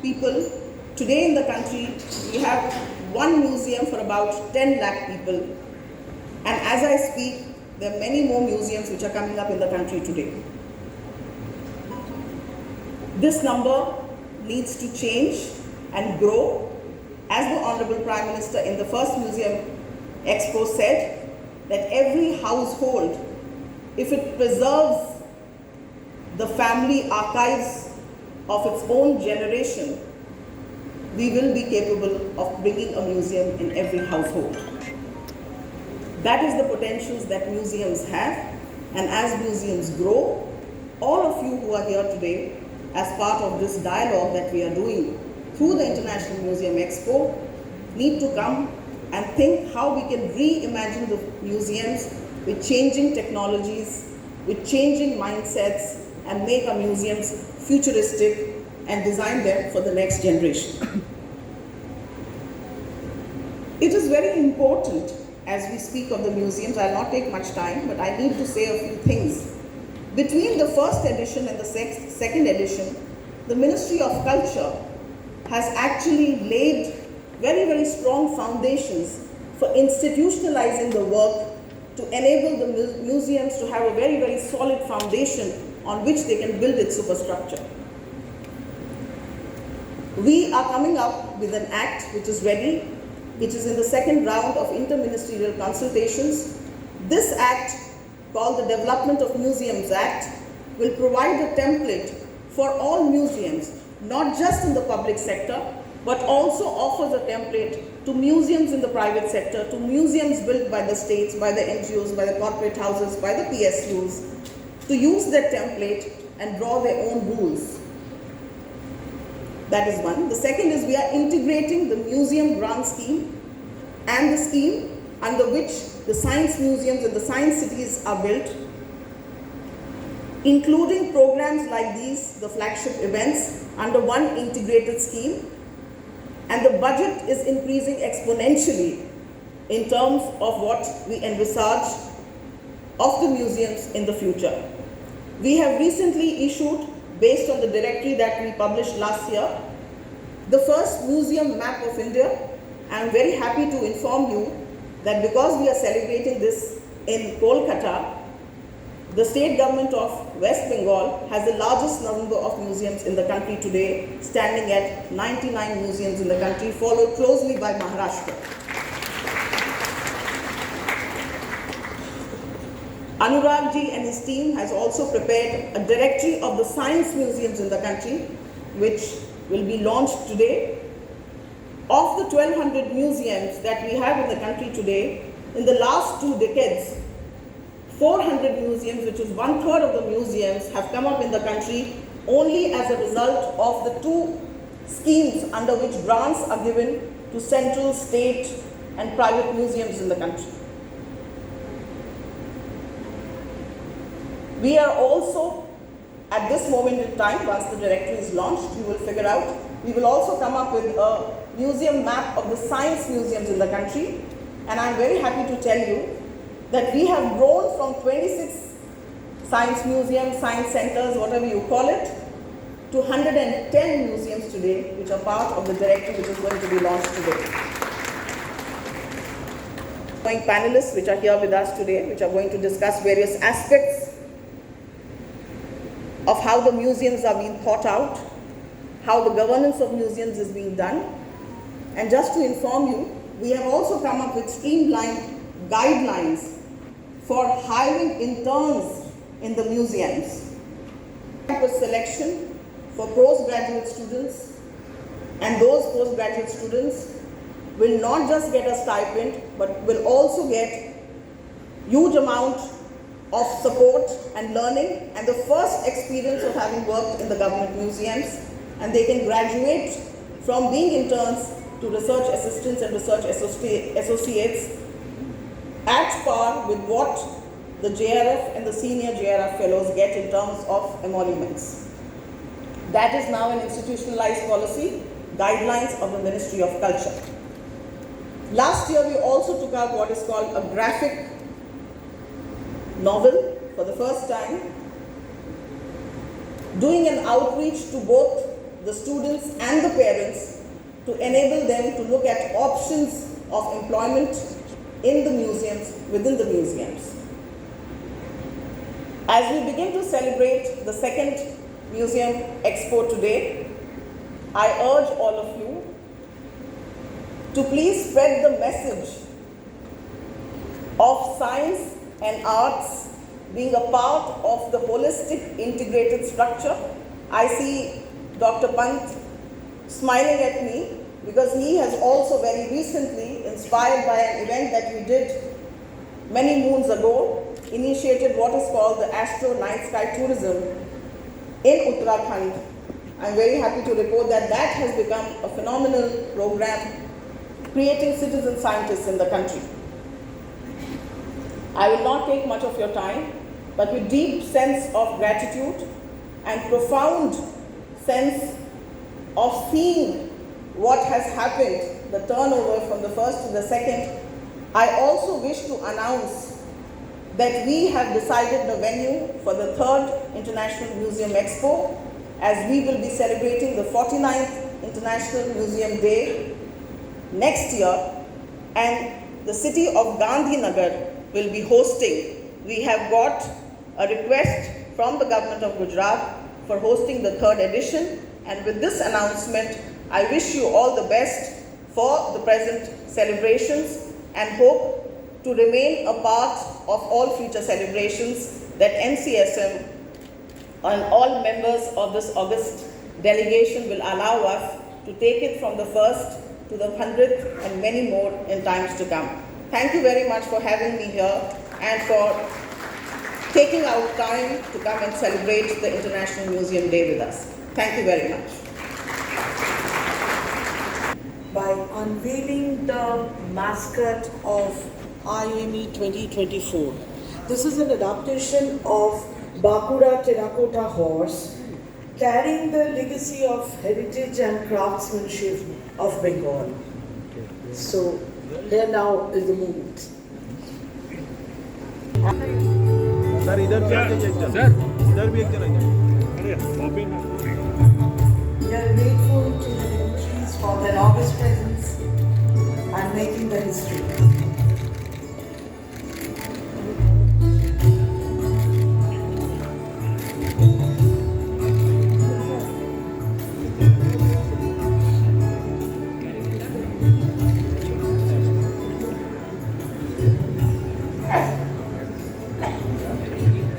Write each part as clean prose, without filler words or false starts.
People, today in the country, we have one museum for about 10 lakh people. And as I speak, there are many more museums which are coming up in the country today. This number needs to change and grow. As the Honorable Prime Minister in the first Museum Expo said, that every household, if it preserves the family archives of its own generation, we will be capable of bringing a museum in every household. That is the potentials that museums have, and as museums grow, all of you who are here today, as part of this dialogue that we are doing through the International Museum Expo, need to come and think how we can reimagine the museums with changing technologies, with changing mindsets, and make our museums futuristic and design them for the next generation. It is very important as we speak of the museums. I'll not take much time, but I need to say a few things. Between the first edition and the second edition, the Ministry of Culture has actually laid very, very strong foundations for institutionalizing the work to enable the museums to have a very, very solid foundation on which they can build its superstructure. We are coming up with an act which is ready, which is in the second round of interministerial consultations. This act, called the Development of Museums Act, will provide a template for all museums, not just in the public sector, but also offers a template to museums in the private sector, to museums built by the states, by the NGOs, by the corporate houses, by the PSUs, to use that template and draw their own rules. That is one. The second is we are integrating the museum grant scheme and the scheme under which the science museums and the science cities are built, including programs like these, the flagship events, under one integrated scheme. And the budget is increasing exponentially in terms of what we envisage of the museums in the future. We have recently issued, based on the directory that we published last year, the first museum map of India. I am very happy to inform you that because we are celebrating this in Kolkata, the state government of West Bengal has the largest number of museums in the country today, standing at 99 museums in the country, followed closely by Maharashtra. Anurag ji and his team has also prepared a directory of the science museums in the country, which will be launched today. Of the 1,200 museums that we have in the country today, in the last 2 decades, 400 museums, which is 1/3 of the museums, have come up in the country only as a result of the 2 schemes under which grants are given to central, state, and private museums in the country. We are also, at this moment in time, once the directory is launched, you will figure out, we will also come up with a museum map of the science museums in the country. And I'm very happy to tell you that we have grown from 26 science museums, science centers, whatever you call it, to 110 museums today, which are part of the directory which is going to be launched today. Panelists which are here with us today, which are going to discuss various aspects of how the museums are being thought out, how the governance of museums is being done. And just to inform you, we have also come up with streamlined guidelines for hiring interns in the museums. campus selection for postgraduate students, and those postgraduate students will not just get a stipend but will also get huge amount of support and learning and the first experience of having worked in the government museums, and they can graduate from being interns to research assistants and research associates at par with what the JRF and the senior JRF fellows get in terms of emoluments. That is now an institutionalized policy, guidelines of the Ministry of Culture. Last year we also took out what is called a graphic novel for the first time, doing an outreach to both the students and the parents to enable them to look at options of employment in the museums, within the museums. As we begin to celebrate the second Museum Expo today, I urge all of you to please spread the message of science and arts being a part of the holistic integrated structure. I see Dr. Pant smiling at me because he has also very recently, inspired by an event that we did many moons ago, initiated what is called the Astro Night Sky Tourism in Uttarakhand. I'm very happy to report that that has become a phenomenal program, creating citizen scientists in the country. I will not take much of your time, but with deep sense of gratitude and profound sense of seeing what has happened, the turnover from the first to the second, I also wish to announce that we have decided the venue for the third International Museum Expo, as we will be celebrating the 49th International Museum Day next year, and the city of Gandhinagar will be hosting. We have got a request from the government of Gujarat for hosting the third edition, and with this announcement, I wish you all the best for the present celebrations and hope to remain a part of all future celebrations that NCSM and all members of this august delegation will allow us to take it from the first to the 100th and many more in times to come. Thank you very much for having me here and for taking out time to come and celebrate the International Museum Day with us. Thank you very much. By unveiling the mascot of IME 2024. This is an adaptation of Bakura terracotta horse, carrying the legacy of heritage and craftsmanship of Bengal. So here now is the moment. Sir इधर भी आके sir इधर भी एक जना अरे copy We are grateful to the dignitaries for their august presence and making the history.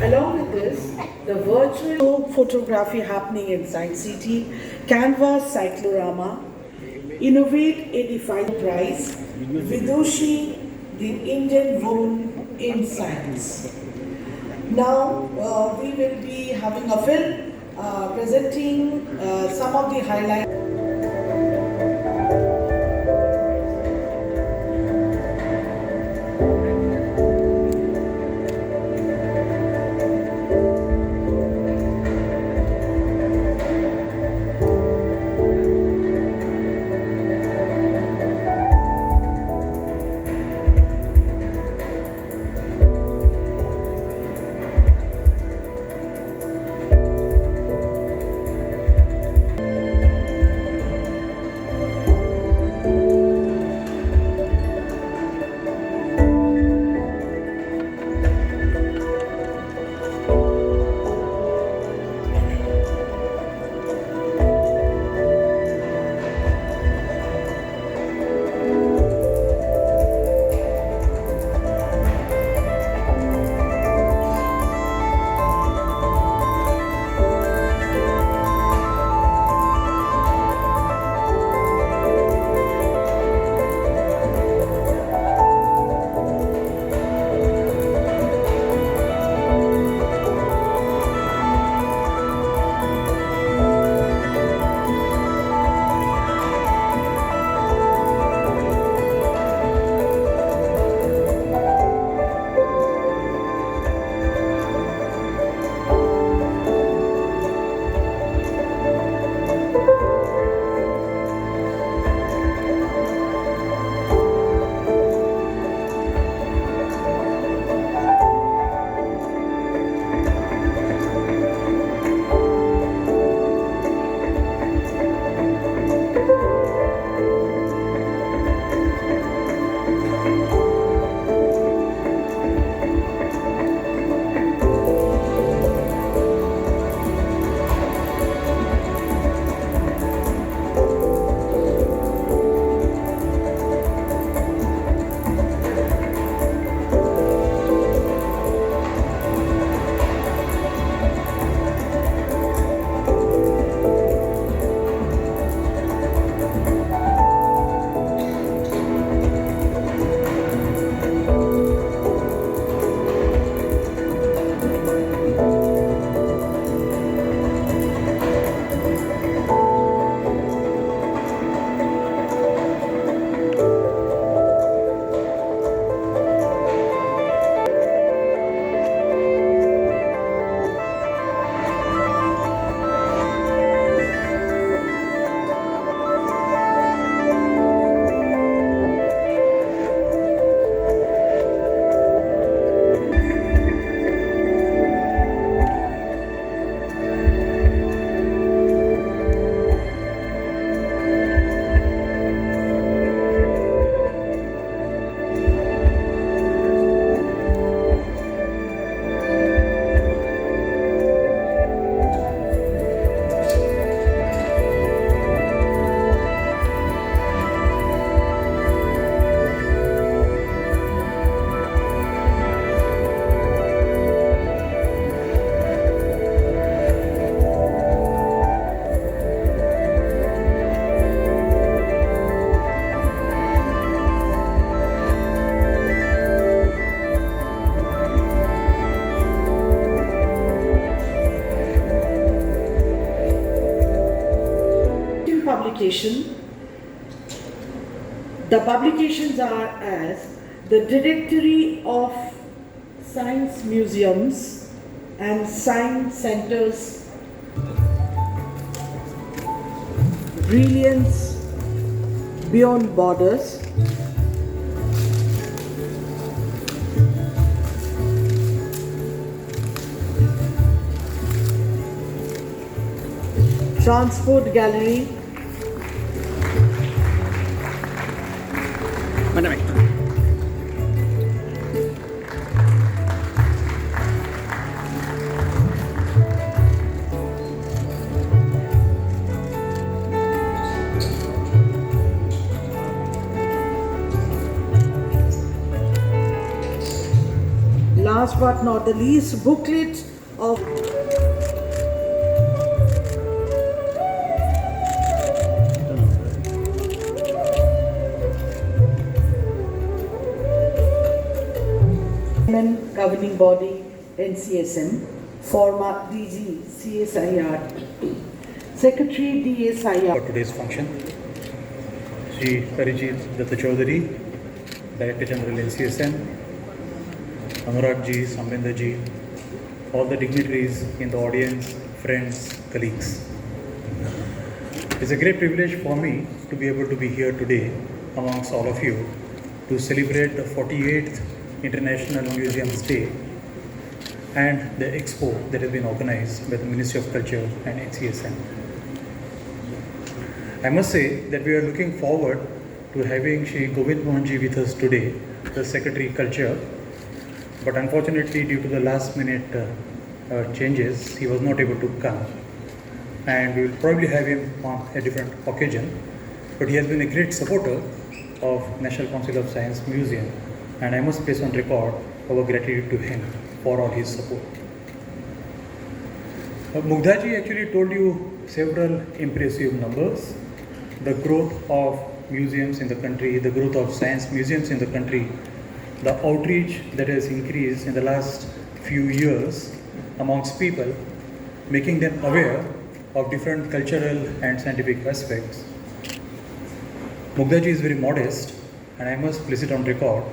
Along with this, the virtual photography happening in Science City, Canvas Cyclorama, Innovate a Defined Prize, Vidushi, the Indian Woman in Science. Now we will be having a film presenting some of the highlights. publication. The publications are as the Directory of Science Museums and Science Centers, Brilliance Beyond Borders, Transport Gallery, last but not the least, booklet of governing body NCSM, former DG CSIR, Secretary DSIR. For today's function, Shri Parijit Datta Chaudhary, Director General NCSM, Anurag ji, Samrinder ji, all the dignitaries in the audience, friends, colleagues. It's a great privilege for me to be able to be here today amongst all of you to celebrate the 48th International Museums Day and the expo that has been organized by the Ministry of Culture and NCSM. I must say that we are looking forward to having Shri Govt Mohanji with us today, the Secretary Culture, but unfortunately due to the last minute changes, he was not able to come, and we will probably have him on a different occasion, but he has been a great supporter of National Council of Science Museum, and I must place on record our gratitude to him for all his support. Mughda ji actually told you several impressive numbers. The growth of museums in the country, the growth of science museums in the country, the outreach that has increased in the last few years amongst people, making them aware of different cultural and scientific aspects. Mughda ji is very modest, and I must place it on record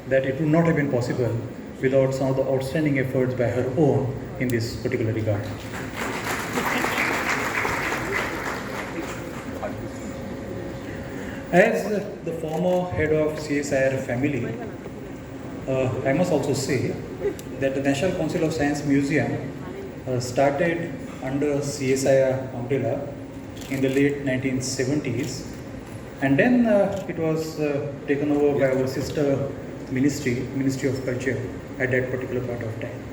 that it would not have been possible without some of the outstanding efforts by her own in this particular regard. As the former head of CSIR family, I must also say that the National Council of Science Museum started under CSIR umbrella in the late 1970s, and then it was taken over by our sister ministry, Ministry of Culture, at that particular point of time.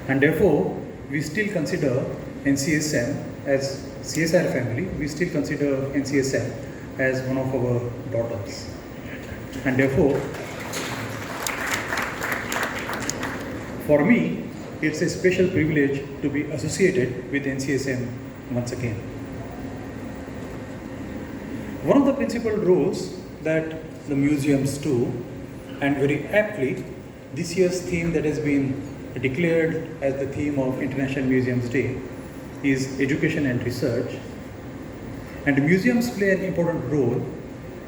And therefore, we still consider NCSM as CSIR family, we still consider NCSM as one of our daughters. And therefore, for me, it's a special privilege to be associated with NCSM once again. One of the principal roles that the museums do, and very aptly, this year's theme that has been declared as the theme of International Museums Day is education and research. And the museums play an important role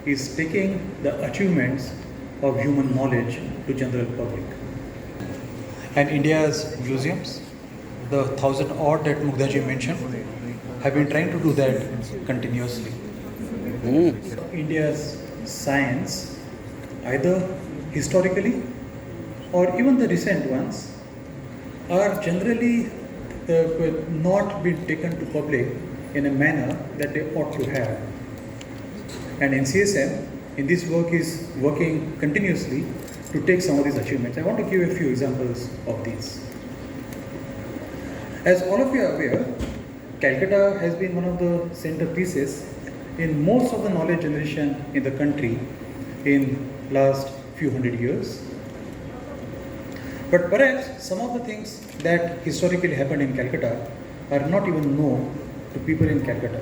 is taking the achievements of human knowledge to general public. And India's museums, the 1,000 odd that Mughda ji mentioned, have been trying to do that continuously. India's science, either historically or even the recent ones, are generally not been taken to public in a manner that they ought to have. And NCSM in this work is working continuously to take some of these achievements. I want to give a few examples of these. As all of you are aware, Calcutta has been one of the centerpieces in most of the knowledge generation in the country in last few hundred years. But perhaps some of the things that historically happened in Calcutta are not even known to people in Calcutta.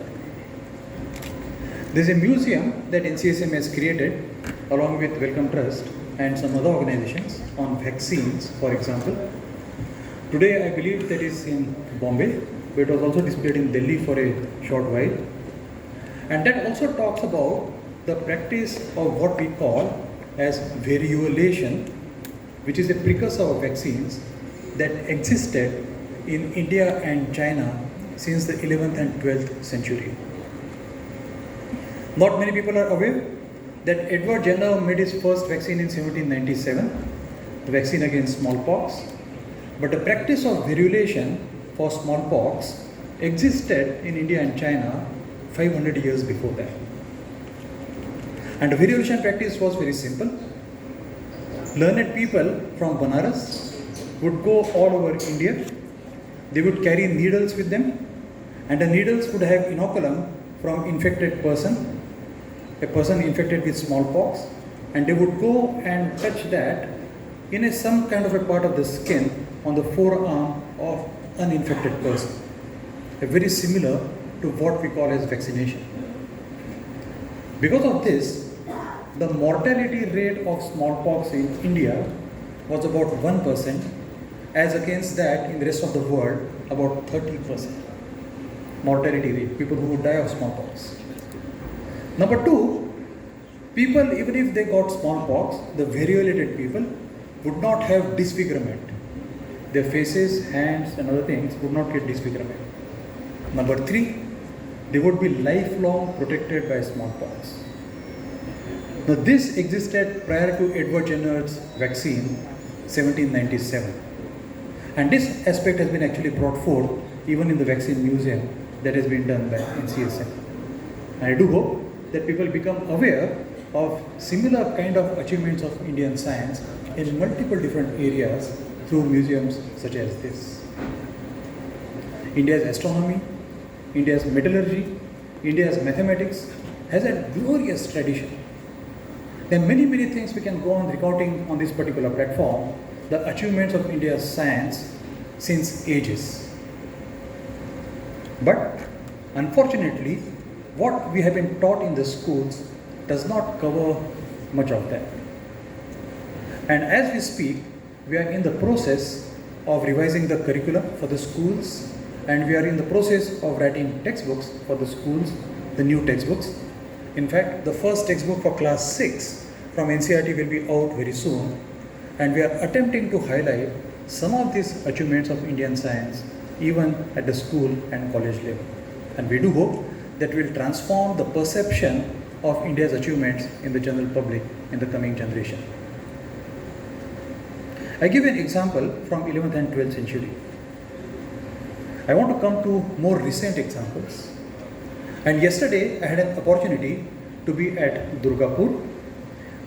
There is a museum that NCSM has created along with Wellcome Trust and some other organizations on vaccines, for example. Today I believe that is in Bombay, but it was also displayed in Delhi for a short while. And that also talks about the practice of what we call as variolation, which is a precursor of vaccines that existed in India and China since the 11th and 12th century. Not many people are aware that Edward Jenner made his first vaccine in 1797, the vaccine against smallpox. But the practice of variolation for smallpox existed in India and China 500 years before that. And the variolation practice was very simple. Learned people from Banaras would go all over India. They would carry needles with them, and the needles would have inoculum from infected person, a person infected with smallpox, and they would go and touch that in some kind of a part of the skin on the forearm of uninfected person. Very similar to what we call as vaccination. Because of this, the mortality rate of smallpox in India was about 1%, as against that in the rest of the world about 30% mortality rate, people who would die of smallpox. Number two, people, even if they got smallpox, the variolated people would not have disfigurement. Their faces, hands and other things would not get disfigurement. Number three, they would be lifelong protected by smallpox. Now this existed prior to Edward Jenner's vaccine, 1797. And this aspect has been actually brought forth even in the vaccine museum that has been done by NCSM. And I do hope that people become aware of similar kind of achievements of Indian science in multiple different areas through museums such as this. India's astronomy, India's metallurgy, India's mathematics has a glorious tradition. There are many things we can go on recounting on this particular platform, the achievements of India's science since ages. But unfortunately, what we have been taught in the schools does not cover much of that. And as we speak, we are in the process of revising the curriculum for the schools, and we are in the process of writing textbooks for the schools, the new textbooks. In fact, the first textbook for class 6 from NCERT will be out very soon, and we are attempting to highlight some of these achievements of Indian science even at the school and college level. And we do hope that will transform the perception of India's achievements in the general public in the coming generation. I give an example from 11th and 12th century. I want to come to more recent examples. And yesterday I had an opportunity to be at Durgapur.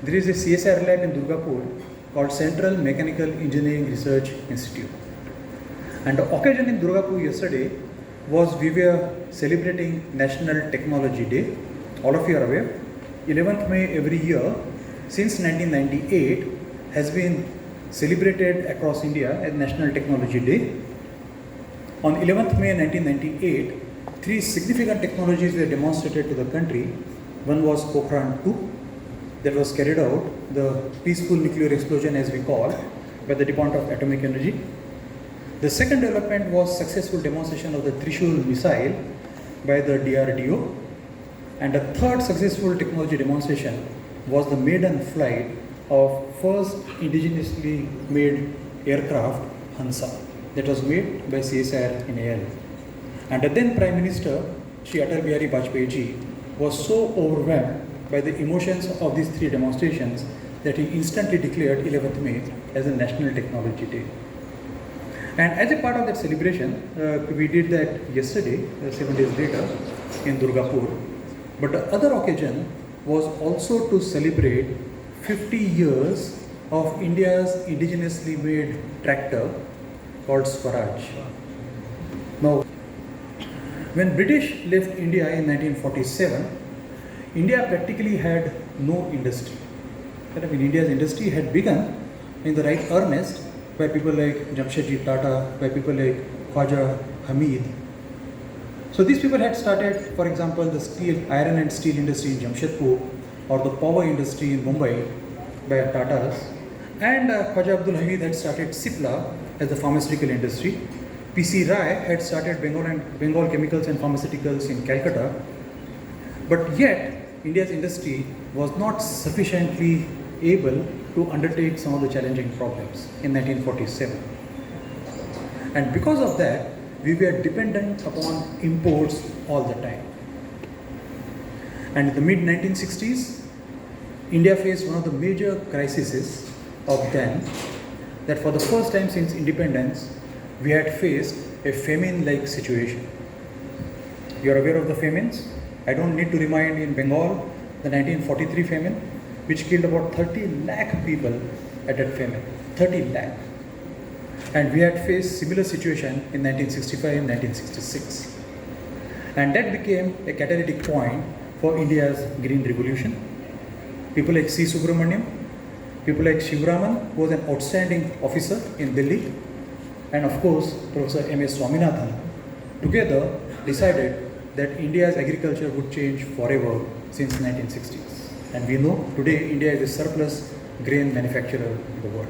There is a CSIR lab in Durgapur called Central Mechanical Engineering Research Institute. And the occasion in Durgapur yesterday was we were celebrating National Technology Day. All of you are aware, 11th May every year since 1998 has been celebrated across India as National Technology Day. On 11th May 1998, 3 significant technologies were demonstrated to the country. One was Pokhran 2, that was carried out, the peaceful nuclear explosion as we call, by the Department of Atomic Energy. The second development was successful demonstration of the Trishul missile by the DRDO. And the third successful technology demonstration was the maiden flight of first indigenously made aircraft, Hansa, that was made by CSIR in AL. And the then Prime Minister, Shri Atal Bihari Vajpayee ji, was so overwhelmed by the emotions of these 3 demonstrations that he instantly declared 11th May as a National Technology Day. And as a part of that celebration, we did that yesterday, 7 days later, in Durgapur. But the other occasion was also to celebrate 50 years of India's indigenously made tractor called Swaraj. Now, when British left India in 1947, India practically had no industry. I mean, India's industry had begun in the right earnest by people like Jamshedji Tata, by people like Khwaja Hamid. So these people had started, for example, the iron and steel industry in Jamshedpur, or the power industry in Mumbai by Tatas. And Khwaja Abdul Hamid had started Cipla as the pharmaceutical industry. P.C. Rai had started Bengal Chemicals and Pharmaceuticals in Calcutta. But yet, India's industry was not sufficiently able to undertake some of the challenging problems in 1947. And because of that, we were dependent upon imports all the time. And in the mid-1960s, India faced one of the major crises of then, that for the first time since independence, we had faced a famine-like situation. You are aware of the famines? I don't need to remind in Bengal, the 1943 famine, which killed about 30 lakh people at that famine. 30 lakh. And we had faced similar situation in 1965 and 1966. And that became a catalytic point for India's Green Revolution. People like C. Subramaniam, people like Shivraman, who was an outstanding officer in Delhi, and of course, Professor M.S. Swaminathan, together decided that India's agriculture would change forever since 1960s. And we know today India is a surplus grain manufacturer in the world.